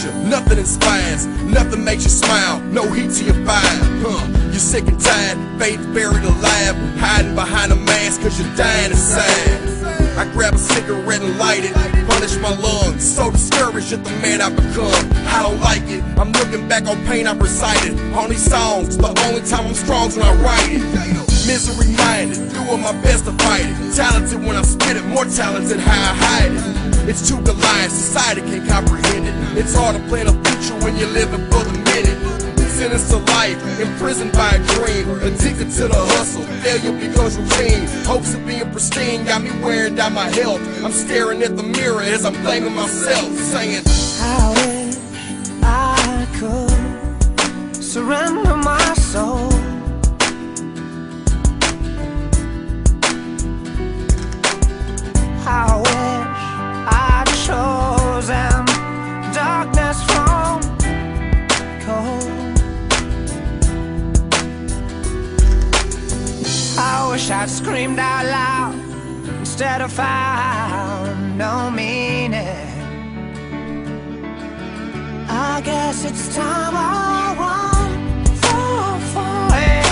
motivates you, nothing inspires, nothing makes you smile, no heat to your vibe. You're sick and tired, faith buried alive, hiding behind a mask cause you're dying inside. I grab a cigarette and light it, punish my lungs, so discouraged at the man I've become. I don't like it, I'm looking back on pain I've recited on these songs. The only time I'm strong's when I write it. Misery minded, doing my best to fight it. Talented when I spit it, more talented how I hide it. It's too Goliath, society can't comprehend it. It's hard to plan a future when you're living for the minute. Sentenced to life, imprisoned by a dream, addicted to the hustle, failure becomes routine. Hopes of being pristine got me wearing down my health. I'm staring at the mirror as I'm blaming myself, saying, I wish I could surrender my soul. I wish I'd chosen darkness from cold. I wish I'd screamed out loud instead of found no meaning. I guess it's time I run for away,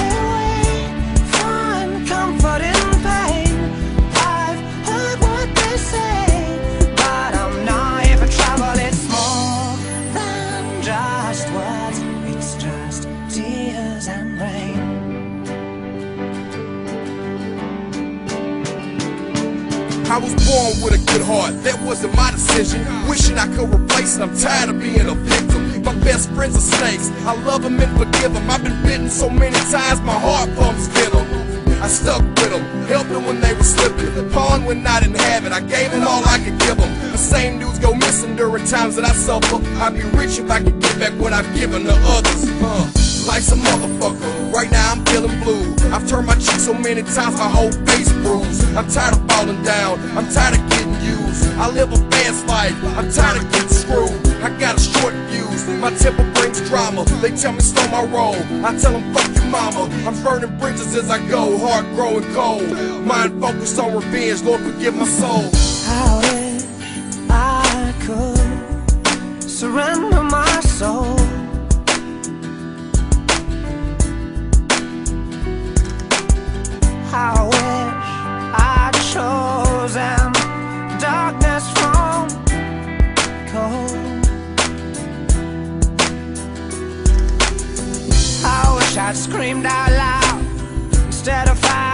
find comfort in pain. I've heard what they say, but I'm not here for trouble. It's more than just words, it's just tears and rain. I was born with a good heart, that wasn't my decision. Wishing I could replace it, I'm tired of being a victim. My best friends are snakes, I love them and forgive them. I've been bitten so many times, my heart pumps venom. I stuck with them, helped them when they were slipping, pawned when I didn't have it, I gave it all I could give them. The same dudes go missing during times that I suffer. I'd be rich if I could get back what I've given to others. Life's a motherfucker, right now I'm feeling blue. I've turned my cheek so many times, my whole face bruised. I'm tired of falling down, I'm tired of getting used. I live a fast life, I'm tired of getting screwed. I got a short fuse, my temper brings drama. They tell me slow my roll, I tell them fuck you mama. I'm burning bridges as I go, heart growing cold. Mind focused on revenge, Lord forgive my soul. I wish I could surrender my soul. I wish I'd chosen darkness from cold. I wish I'd screamed out loud instead of fighting.